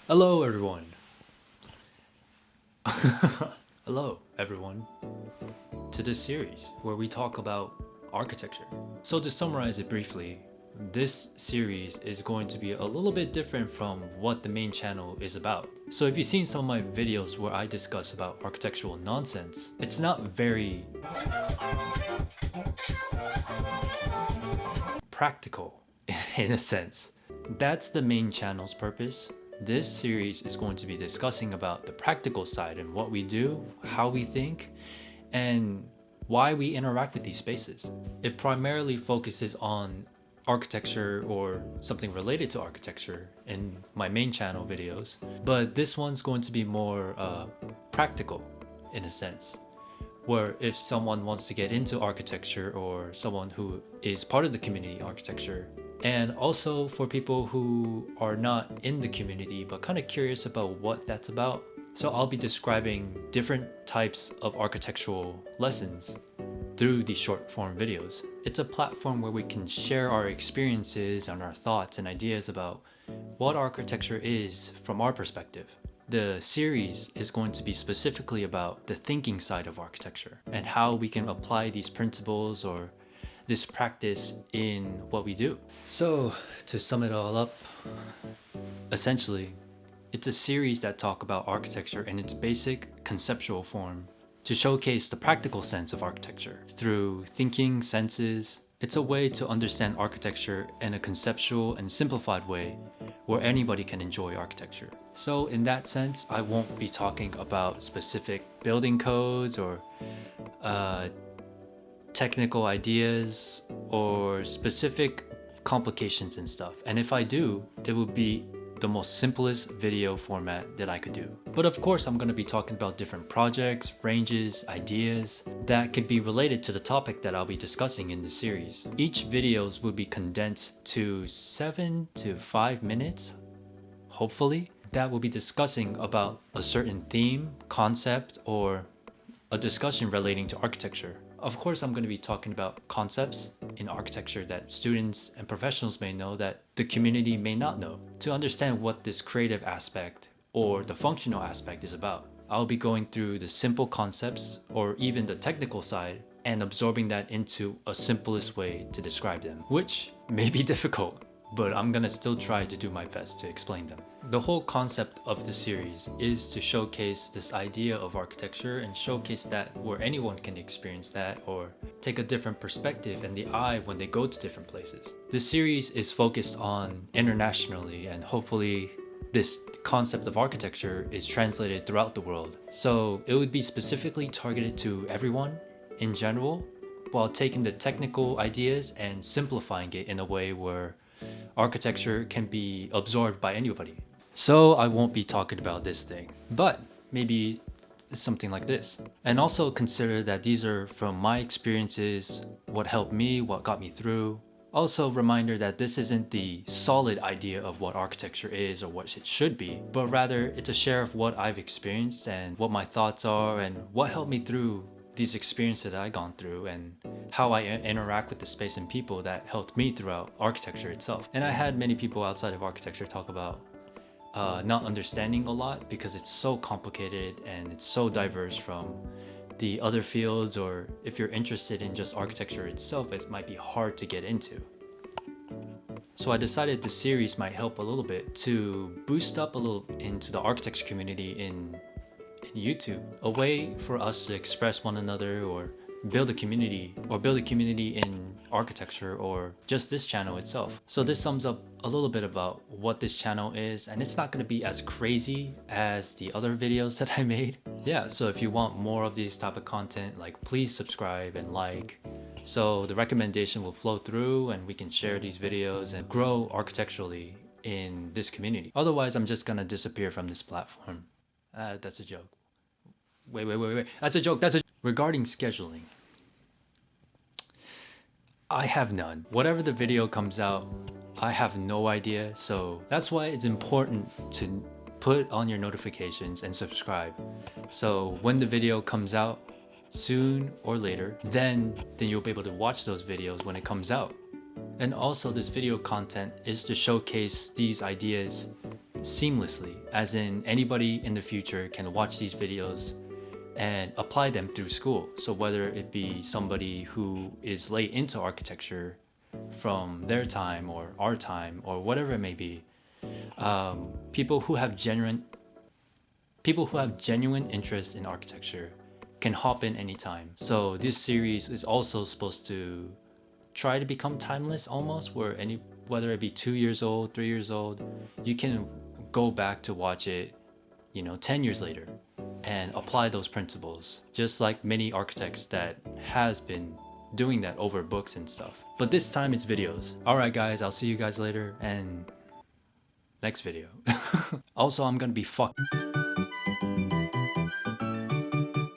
Hello, everyone. Hello, everyone, to this series where we talk about architecture. So, to summarize it briefly, this series is going to be a little bit different from what the main channel is about. So, if you've seen some of my videos where I discuss about architectural nonsense, it's not very practical in a sense. That's the main channel's purpose. This series is going to be discussing about the practical side and what we do, how we think, and why we interact with these spaces. It primarily focuses on architecture or something related to architecture in my main channel videos, but this one's going to be more practical in a sense, where if someone wants to get into architecture or someone who is part of the community architecture, and also for people who are not in the community but kind of curious about what that's about. So I'll be describing different types of architectural lessons through these short form videos. It's a platform where we can share our experiences and our thoughts and ideas about what architecture is from our perspective. The series is going to be specifically about the thinking side of architecture and how we can apply these principles or this practice in what we do. So, to sum it all up, essentially, it's a series that talk about architecture in its basic conceptual form to showcase the practical sense of architecture through thinking senses. It's a way to understand architecture in a conceptual and simplified way where anybody can enjoy architecture. So in that sense, I won't be talking about specific building codes or technical ideas or specific complications and stuff. And if I do, it would be the most simplest video format that I could do. But of course, I'm going to be talking about different projects, ranges, ideas that could be related to the topic that I'll be discussing in this series. Each videos will be condensed to 7 to 5 minutes, hopefully, that will be discussing about a certain theme, concept, or a discussion relating to architecture. Of course, I'm going to be talking about concepts in architecture that students and professionals may know that the community may not know. To understand what this creative aspect or the functional aspect is about, I'll be going through the simple concepts or even the technical side and absorbing that into a simplest way to describe them, which may be difficult, but I'm gonna still try to do my best to explain them. The whole concept of the series is to showcase this idea of architecture and showcase that where anyone can experience that or take a different perspective and the eye when they go to different places. The series is focused on internationally, and hopefully this concept of architecture is translated throughout the world. So it would be specifically targeted to everyone in general, while taking the technical ideas and simplifying it in a way where architecture can be absorbed by anybody. So I won't be talking about this thing, but maybe something like this. And also consider that these are from my experiences, what helped me, what got me through. Also, reminder that this isn't the solid idea of what architecture is or what it should be, but rather it's a share of what I've experienced and what my thoughts are and what helped me through these experiences that I've gone through and how I interact with the space and people that helped me throughout architecture itself. And I had many people outside of architecture talk about not understanding a lot because it's so complicated and it's so diverse from the other fields, or if you're interested in just architecture itself, it might be hard to get into. So I decided this series might help a little bit to boost up a little into the architecture community in YouTube, a way for us to express one another or build a community in architecture or just this channel itself. So this sums up a little bit about what this channel is, and it's not going to be as crazy as the other videos that I made. Yeah, so if you want more of these type of content, like please subscribe and like, so the recommendation will flow through and we can share these videos and grow architecturally in this community. Otherwise, I'm just gonna disappear from this platform. That's a joke. Wait. That's a joke. Regarding scheduling, I have none. Whatever the video comes out, I have no idea. So that's why it's important to put on your notifications and subscribe. So when the video comes out, soon or later, then you'll be able to watch those videos when it comes out. And also, this video content is to showcase these ideas seamlessly, as in anybody in the future can watch these videos and apply them through school. So whether it be somebody who is late into architecture from their time or our time or whatever it may be, people who have genuine interest in architecture can hop in anytime. So this series is also supposed to try to become timeless almost, where whether it be 2 years old, 3 years old, you can go back to watch it, 10 years later and apply those principles, just like many architects that has been doing that over books and stuff. But this time it's videos. Alright guys, I'll see you guys later and next video. Also, I'm gonna be